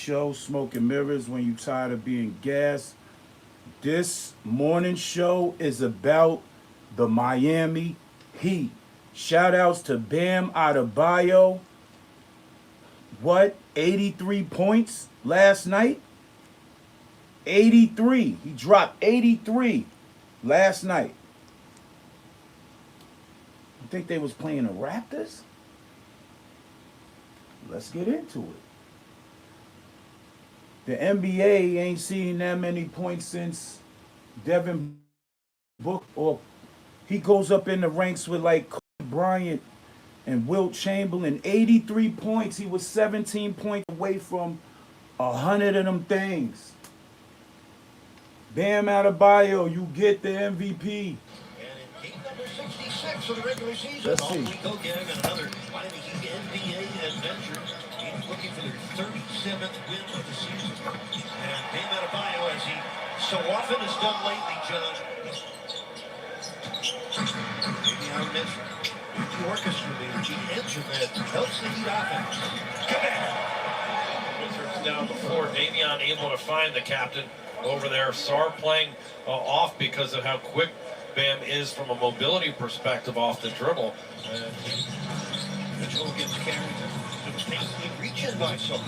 show, Smoke and Mirrors, when you tired of being gassed. This morning show is about the Miami Heat. Shout outs to Bam Adebayo. What? 83 points last night? 83. He dropped 83 last night. You think they was playing the Raptors? Let's get into it. The NBA ain't seen that many points since Devin Booker. Or he goes up in the ranks with like Kobe Bryant and Wilt Chamberlain. 83 points. He was 17 points away from 100 of them things. Bam Adebayo, you get the MVP. Number 66 of the regular season. Let's see. Off we go getting another Miami Heat NBA adventure. He's looking for their 37th win of the season. And Bam Adebayo, as he so often has done lately, John. Maybe our Mitchell, the orchestra leader, the engine that helps the Heat offense. Come back. Wizards down the floor. Davion able to find the captain over there. Sar playing off because of how quick Bam is from a mobility perspective off the dribble. Mitchell gets carried to the paint. He reach in by Sar.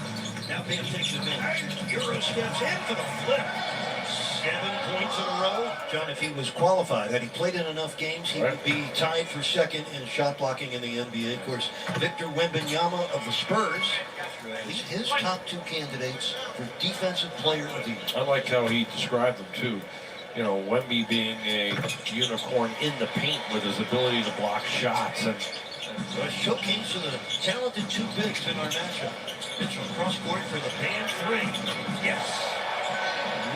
Now Bam takes advantage. Euro steps in for the flip. 7 points in a row. John, if he was qualified, had he played in enough games, he would be tied for second in shot blocking in the NBA. Of course, Victor Wembanyama of the Spurs lead his top two candidates for Defensive Player of the Year. I like how he described them too. You know, Wemby being a unicorn in the paint with his ability to block shots. And so a showcase of the talented two bigs in our matchup. Mitchell cross court for the Bam three. Yes.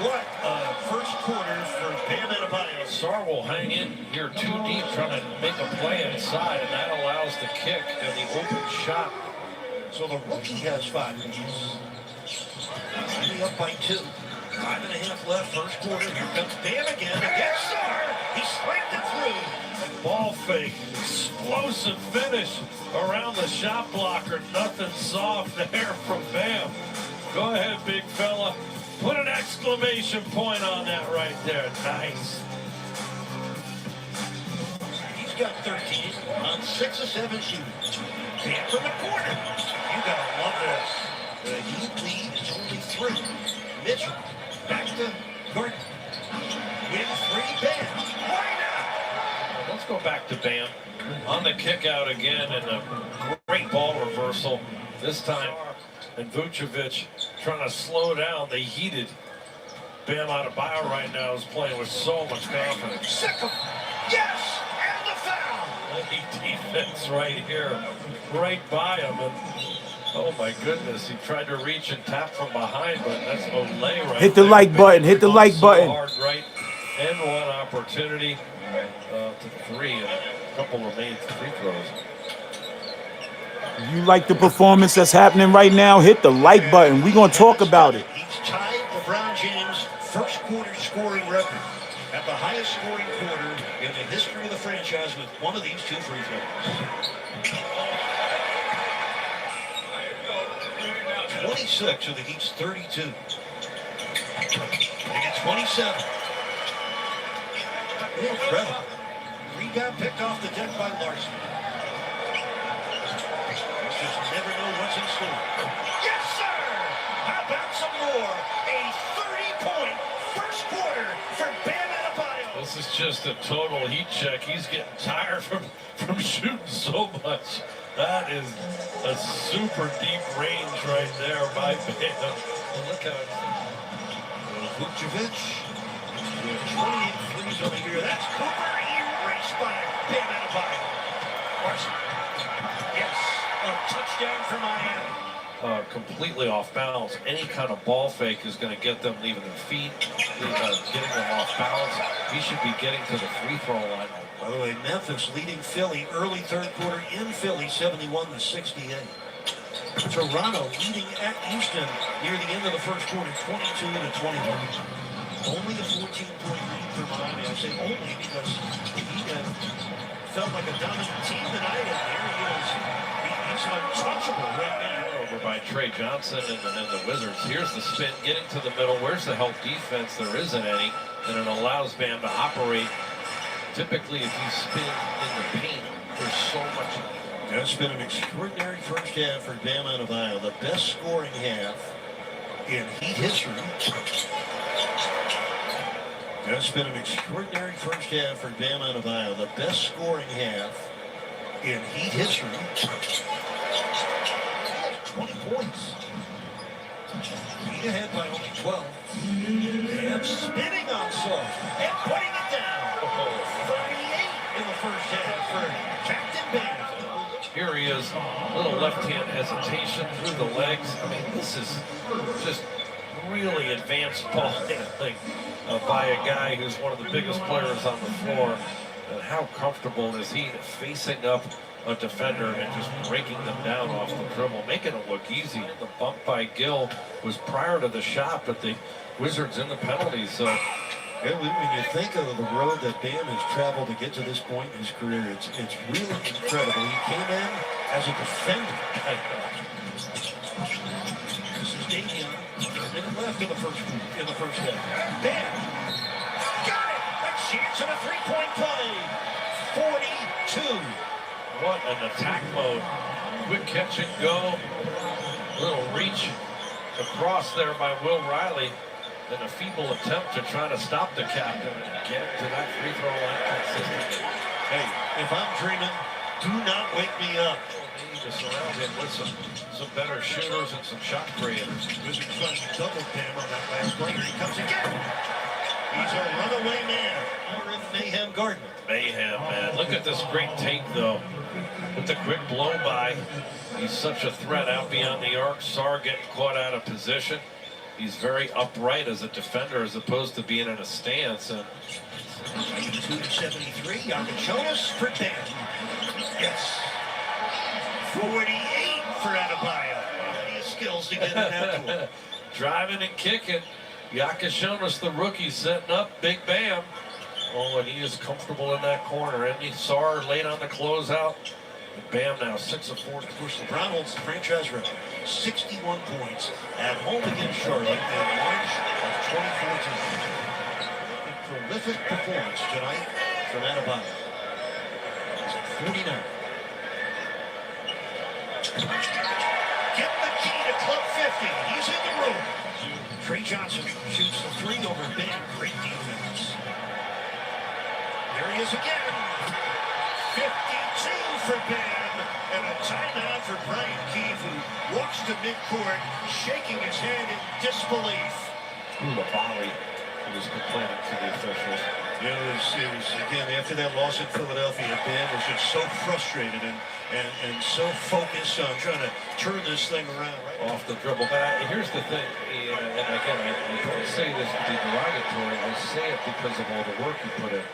What a first quarter for Bam Adebayo. Sar will hang in here too deep, trying to make a play inside, and that allows the kick and the open shot. So the rookie has 5 minutes. Miami up by 2. 5.5 left, first quarter. Here comes Bam again against Sar. He slammed it through. Ball fake, explosive finish around the shot blocker. Nothing soft there from Bam. Go ahead, big fella. Put an exclamation point on that right there. Nice. He's got 13 on 6 of 7 shooting. Bam from the corner. You gotta love this. The Heat lead is only 3. Mitchell back to Gordon. Win 3, Bam. Why not? Let's go back to Bam on the kick out again, and a great ball reversal this time. And Vucevic trying to slow down the heated Bam Adebayo right now is playing with so much confidence. Second. Yes, and the foul. Late defense right here, right by him. And oh my goodness, he tried to reach and tap from behind, but that's Olay right. Hit the there. like button. Hit the like button. Hard right, and one opportunity to 3, and a couple remaining free throws. You like the performance that's happening right now? Hit the like button. We're going to talk about it. He's tied LeBron James' first quarter scoring record at the highest scoring quarter in the history of the franchise with one of these 2 free throws. 26 of the Heat's 32. They get 27. Incredible. Rebound picked off the deck by Larson. Just never know what's in store. Yes, sir! How about some more? A 30-point first quarter for Bam Adebayo. This is just a total heat check. He's getting tired from shooting so much. That is a super deep range right there by Bam. And look at it. Vucevic with 28 threes on the year. That's Cooper erased by Bam Adebayo. Larson. Yes. A touchdown for Miami. Completely off balance. Any kind of ball fake is going to get them leaving their feet, getting them off balance. He should be getting to the free throw line. By the way, Memphis leading Philly early third quarter in Philly, 71-68. Toronto leading at Houston near the end of the first quarter, 22-21. Only a 14-point lead for Miami. I say only because he felt like a dominant team tonight, and there he is. He's untouchable right now. over by Trey Johnson and the Wizards. Here's the spin, getting to the middle. Where's the help defense? There isn't any, and it allows Bam to operate. Typically, if you spin in the paint, there's so much. That's been an extraordinary first half for Bam Adebayo, the best scoring half in Heat history. That's been an extraordinary first half for Bam Adebayo, the best scoring half in Heat history. 20 points. Heat ahead by only 12. Bam spinning on soft and putting it down. 38 in the first half for Captain Bam. Here he is, little left-hand hesitation through the legs. I mean, this is just really advanced ball handling by a guy who's one of the biggest players on the floor. And how comfortable is he facing up a defender and just breaking them down off the dribble, making it look easy. The bump by Gill was prior to the shot, but the Wizards in the penalty. So yeah, when you think of the road that Bam has traveled to get to this point in his career, it's really incredible. He came in as a defender. This is Davion. A minute left in the first half. Bam! Got it! A chance at a three-point play. 42. what an attack mode. Quick catch and go. Little reach across there by Will Riley. In a feeble attempt to try to stop the captain and get him to that free throw line consistently. Hey, if I'm dreaming, do not wake me up. They need to surround him with some better shooters and some shot creators. Wizards trying to double Bam on that last play. Here he comes again. He's a runaway man. Or in Mayhem Gardner. Mayhem, man. Look at this great take, though. With the quick blow by. He's such a threat out beyond the arc. Sarr getting caught out of position. He's very upright as a defender as opposed to being in a stance. 273, Jonas for Bam. Yes. 48 for Adebayo. Plenty of skills to get in that pool. Driving and kicking. Jonas, the rookie, setting up Big Bam. Oh, and he is comfortable in that corner. And Sarr late on the closeout. Bam now 6 of 4. Of course, LeBron holds the franchise record. 61 points at home against Charlotte in March of 2014. A prolific performance tonight from Adebayo. He's at 49. Get the key to Club 50. He's in the room. Trey Johnson shoots the three over Bam. Great defense. There he is again. 52 for Bam, and a timeout for Brian Keefe, who walks to midcourt, shaking his head in disbelief. The volley. He was complaining to the officials. Yeah, it was again, after that loss in Philadelphia, Bam was just so frustrated and so focused on trying to turn this thing around. Right? Off the dribble. But here's the thing, and again, I don't say this to be derogatory, I say it because of all the work he put in.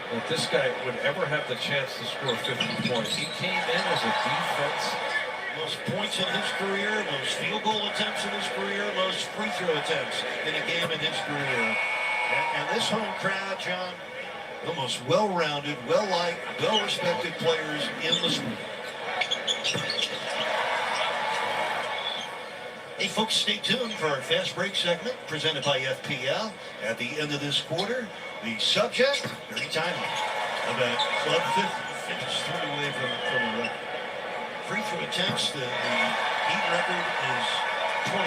If this guy would ever have the chance to score 50 points, he came in as a defense. Most points in his career, most field goal attempts in his career, most free throw attempts in a game in his career. And this home crowd, John, the most well-rounded, well-liked, well-respected players in the sport. Hey folks, stay tuned for our fast break segment presented by FPL. At the end of this quarter, the subject, very timely, about Club 50, just 3 away from a record. Free throw attempts, the Heat record is 28.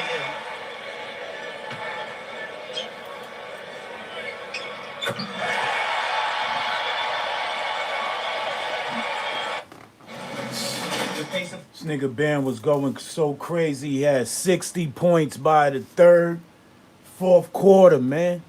This nigga Bam was going so crazy. He had 60 points by the fourth quarter, man.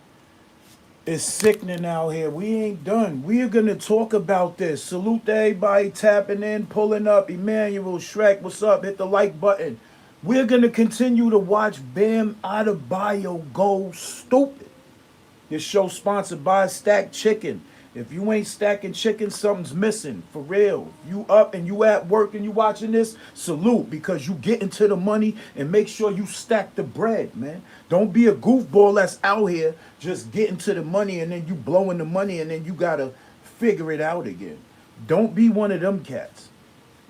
It's sickening out here. We ain't done. We are going to talk about this. Salute to everybody tapping in, pulling up. Emmanuel, Shrek, what's up? Hit the like button. We're going to continue to watch Bam Adebayo go stupid. This show sponsored by Stack Chicken. If you ain't stacking chicken, something's missing. For real. You up and you at work and you watching this, salute, because you get into the money and make sure you stack the bread, man. Don't be a goofball that's out here just getting to the money and then you blowing the money and then you gotta figure it out again. Don't be one of them cats.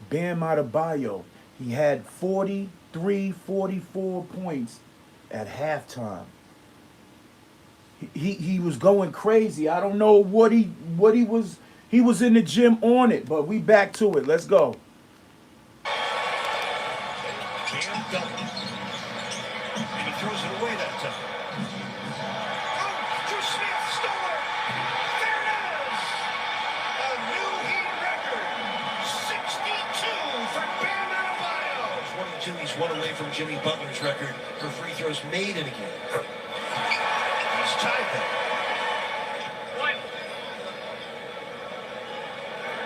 Bam Adebayo, he had 40 43, 44 points at halftime. He was going crazy. I don't know what he was. He was in the gym on it, but we back to it. Let's go. Bam double. And he throws it away that time. Oh, Drew Smith stole it. There it is. A new Heat record. 62 for Bam Adebayo. 22, he's one away from Jimmy Butler's record for free throws made in a game. He's tied that.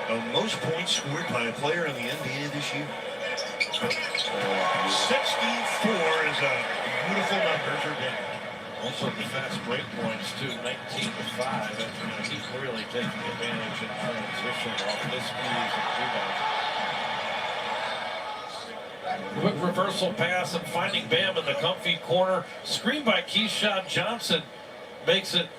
The most points scored by a player in the NBA this year. 64 is a beautiful number for Bam. Also the fast break points too, 19-5. And he's really taking advantage in transition off miscues and rebounds. Quick reversal pass and finding Bam in the comfy corner. Screen by Keyshawn Johnson makes it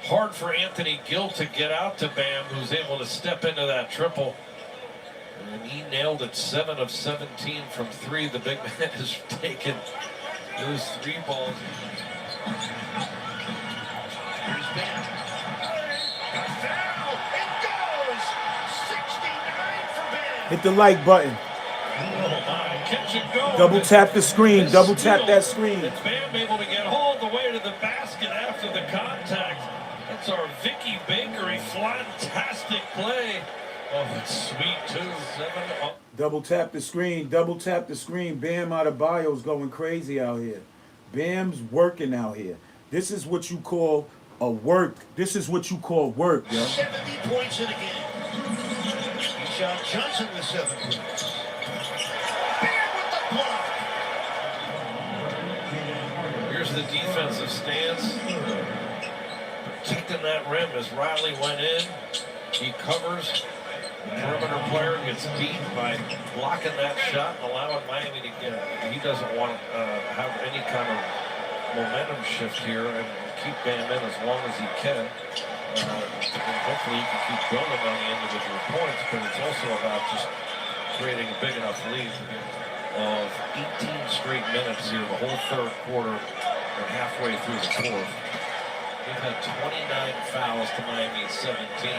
hard for Anthony Gill to get out to Bam, who's able to step into that triple. And he nailed it 7 of 17 from 3. The big man has taken those 3 balls. Here's Bam. A foul. It goes. 69 for Bam. Hit the like button. Oh my, catch and go. Double tap the screen. Double tap that screen. It's Bam able to get all the way to the basket after the contact. That's our Vicky Bakery fantastic play. Oh, it's sweet too. 7-0. Double tap the screen. Double tap the screen. Bam Adebayo's going crazy out here. Bam's working out here. This is what you call a work. This is what you call work, yo. 70 points in a game. Keyshawn Johnson with 7 points. Bam with the block. Here's the defensive stance. Protecting that rim as Riley went in. He covers. Perimeter player gets beat by blocking that shot and allowing Miami to get it. He doesn't want to have any kind of momentum shift here and keep Bam in as long as he can. And hopefully he can keep building on the individual points, but it's also about just creating a big enough lead of 18 straight minutes here, the whole third quarter and halfway through the fourth. We've had 29 fouls to Miami's 17.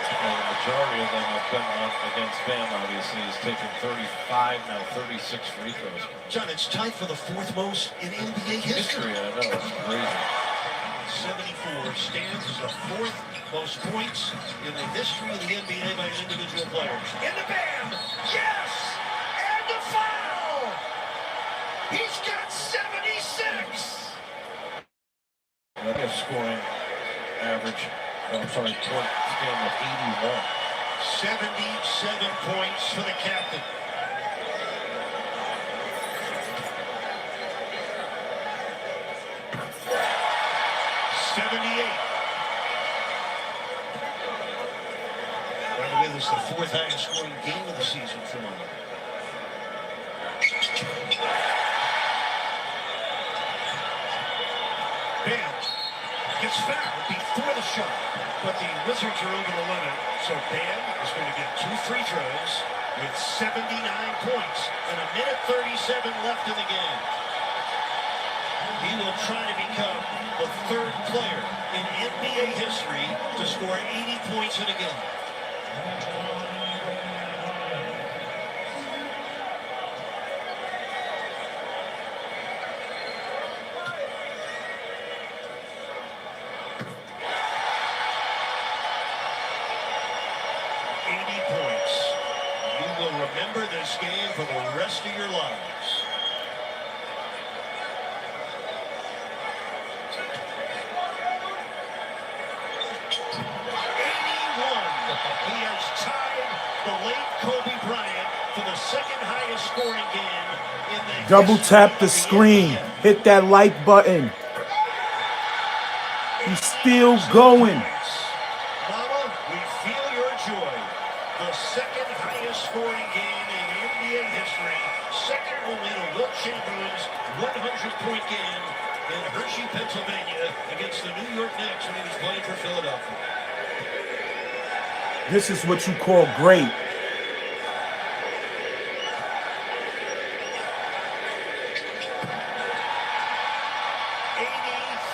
And the majority of them have been on against Bam, obviously. He's taken 35, now 36 free throws. John, it's tied for the 4th most in NBA history. I know, it's crazy. 74 stands as the 4th most points in the history of the NBA by an individual player. Into Bam! Yes! And a foul! He's got 76! Another scoring average. I'm sorry, point stand of 81. 77 points for the captain. By the way, this is the 4th highest scoring game of the season for Miami. Bam gets fouled before the shot, but the Wizards are over the limit, so Bam is going to get 2 free throws with 79 points and a minute 37 left in the game. He will try to become the 3rd player in NBA history to score 80 points in a game. Remember this game for the rest of your lives. He has tied the late Kobe Bryant for the 2nd highest scoring game in the Double tap the screen. Hit that like button. He's still going. Mama, we feel your joy. The 2nd highest scoring game in NBA history, 2nd only to Wilt Chamberlain's 100-point game in Hershey, Pennsylvania against the New York Knicks when he was playing for Philadelphia. This is what you call great.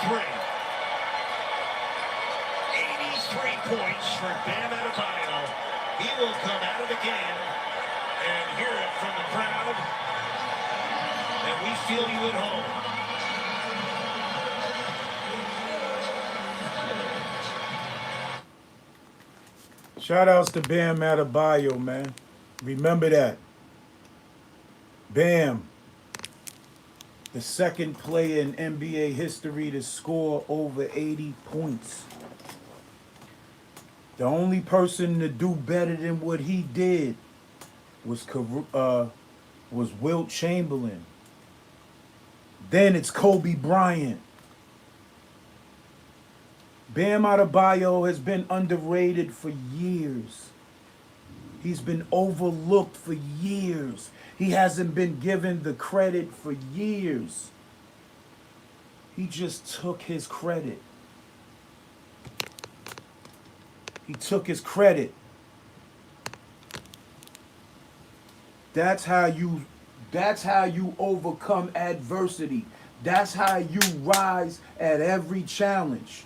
83 points for Bam Adebayo. He will come out of the game and hear it from the crowd. And we feel you at home. Shout outs to Bam Adebayo, man. Remember that. Bam, the second player in NBA history to score over 80 points. The only person to do better than what he did was Wilt Chamberlain. Then it's Kobe Bryant. Bam Adebayo has been underrated for years. He's been overlooked for years. He hasn't been given the credit for years. He just took his credit. He took his credit. That's how you overcome adversity. That's how you rise at every challenge.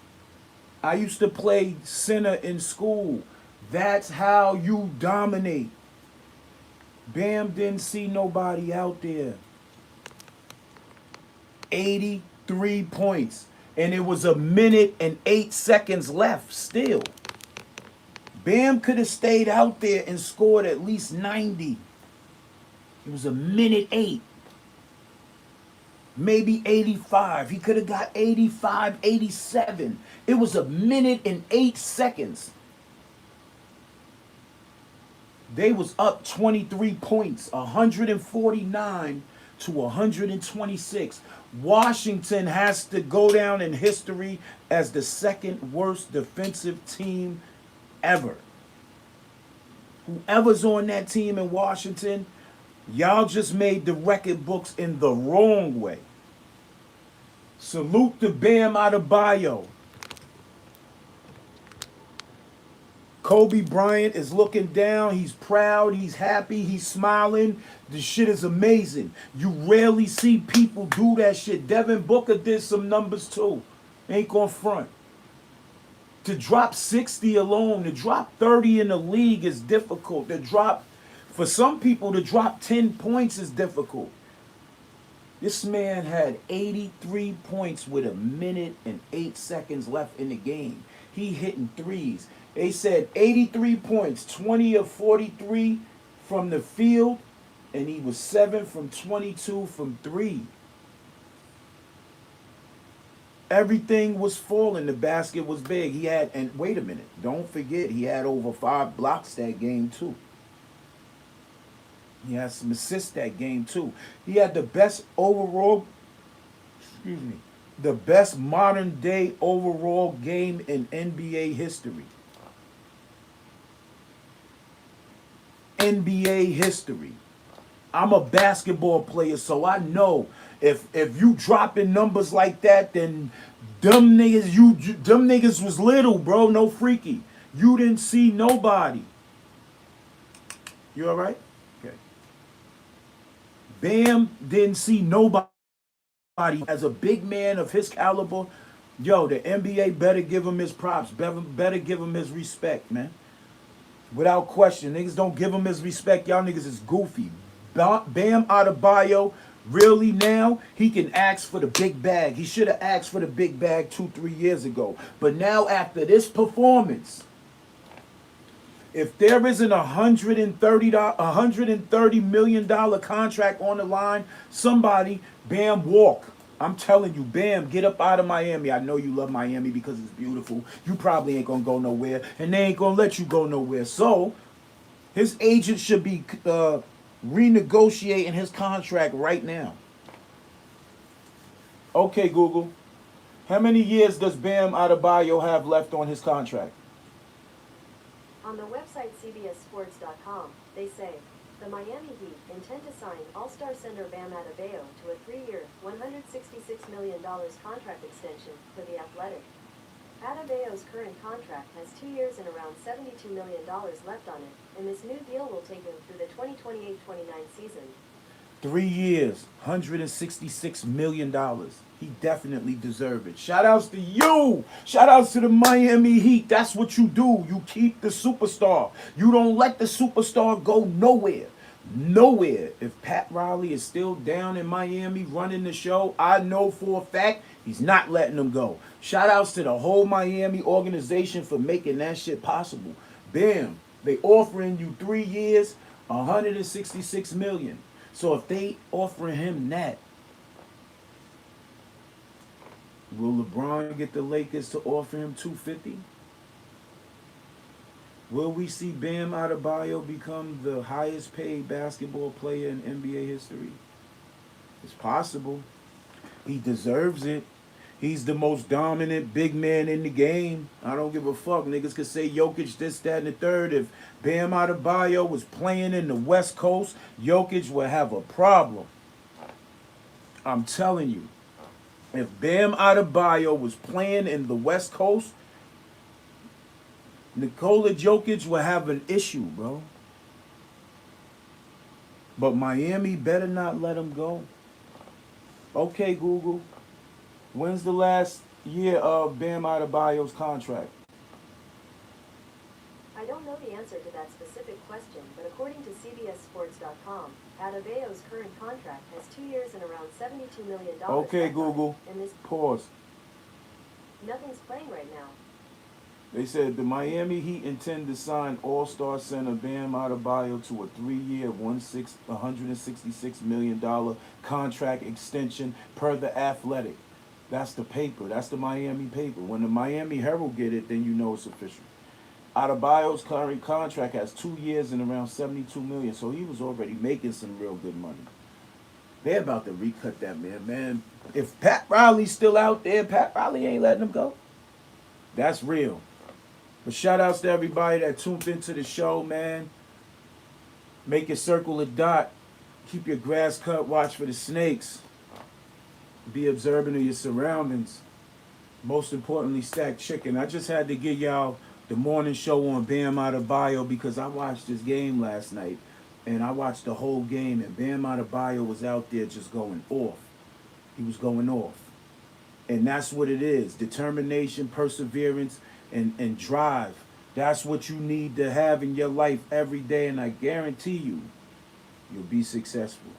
I used to play center in school. That's how you dominate. Bam didn't see nobody out there. 83 points. And it was 1:08 left still. Bam could have stayed out there and scored at least 90. It was 1:08. Maybe 85. He could have got 85, 87. It was 1:08. They was up 23 points, 149 to 126. Washington has to go down in history as the second worst defensive team ever. Whoever's on that team in Washington, y'all just made the record books in the wrong way. Salute to Bam Adebayo. Kobe Bryant is looking down. He's proud. He's happy. He's smiling. The shit is amazing. You rarely see people do that shit. Devin Booker did some numbers too. Ain't gonna front. To drop 60 alone, to drop 30 in the league is difficult. For some people, to drop 10 points is difficult. This man had 83 points with 1:08 left in the game. He hitting threes. They said 83 points, 20 of 43 from the field, and he was 7 from 22 from 3. Everything was falling. The basket was big. And wait a minute, don't forget, he had over 5 blocks that game too. He had some assists that game too. He had the best the best modern day overall game in NBA history. NBA history. I'm a basketball player, so I know if you dropping numbers like that, then them niggas was little, bro. No freaky. You didn't see nobody. You all right? Okay. Bam didn't see nobody. As a big man of his caliber, yo, the NBA better give him his props. Better give him his respect, man. Without question. Niggas don't give him his respect. Y'all niggas is goofy. Bam Adebayo, really now, he can ask for the big bag. He should have asked for the big bag 2-3 years ago. But now after this performance, if there isn't $130 million contract on the line, somebody, Bam, walk. I'm telling you, Bam, get up out of Miami. I know you love Miami because it's beautiful. You probably ain't going to go nowhere, and they ain't going to let you go nowhere. So his agent should be renegotiating his contract right now. Okay, Google. How many years does Bam Adebayo have left on his contract? On the website CBSSports.com, they say, the Miami Heat intend to sign All-Star center Bam Adebayo to a 3-year, $166 million contract extension for the Athletic. Adebayo's current contract has 2 years and around $72 million left on it, and this new deal will take him through the 2028-29 season. 3 years, $166 million. He definitely deserved it. Shout outs to you. Shout outs to the Miami Heat. That's what you do. You keep the superstar. You don't let the superstar go nowhere. Nowhere. If Pat Riley is still down in Miami running the show, I know for a fact he's not letting them go. Shout outs to the whole Miami organization for making that shit possible. Bam. They offering you 3 years, 166 million. So if they offering him that, will LeBron get the Lakers to offer him 250? Will we see Bam Adebayo become the highest paid basketball player in NBA history? It's possible. He deserves it. He's the most dominant big man in the game. I don't give a fuck. Niggas could say Jokic this, that, and the third. If Bam Adebayo was playing in the West Coast, Jokic would have a problem. I'm telling you. If Bam Adebayo was playing in the West Coast, Nikola Jokic would have an issue, bro. But Miami better not let him go. Okay, Google. When's the last year of Bam Adebayo's contract? I don't know the answer to that specific question, but according to CBSSports.com, Adebayo's current contract has 2 years and around $72 million. Okay, left on it, Google. and this Pause. nothing's playing right now. They said the Miami Heat intend to sign All-Star center Bam Adebayo to a 3-year, $166 million contract extension per The Athletic. That's the paper. That's the Miami paper. When the Miami Herald get it, then you know it's official. Adebayo's current contract has 2 years and around $72 million, so he was already making some real good money. They're about to recut that man. If Pat Riley's still out there, Pat Riley ain't letting him go. That's real. But shout outs to everybody that tuned into the show, man. Make your circle a dot. Keep your grass cut. Watch for the snakes. Be observant of your surroundings. Most importantly, stack chicken. I just had to give y'all the morning show on Bam Adebayo because I watched this game last night. And I watched the whole game. And Bam Adebayo was out there just going off. He was going off. And that's what it is. Determination, perseverance, and drive. That's what you need to have in your life every day. And I guarantee you, you'll be successful.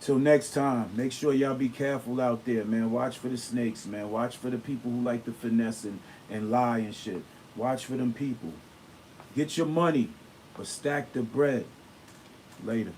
Till next time, make sure y'all be careful out there, man. Watch for the snakes, man. Watch for the people who like to finesse and lie and shit. Watch for them people. Get your money, but stack the bread. Later.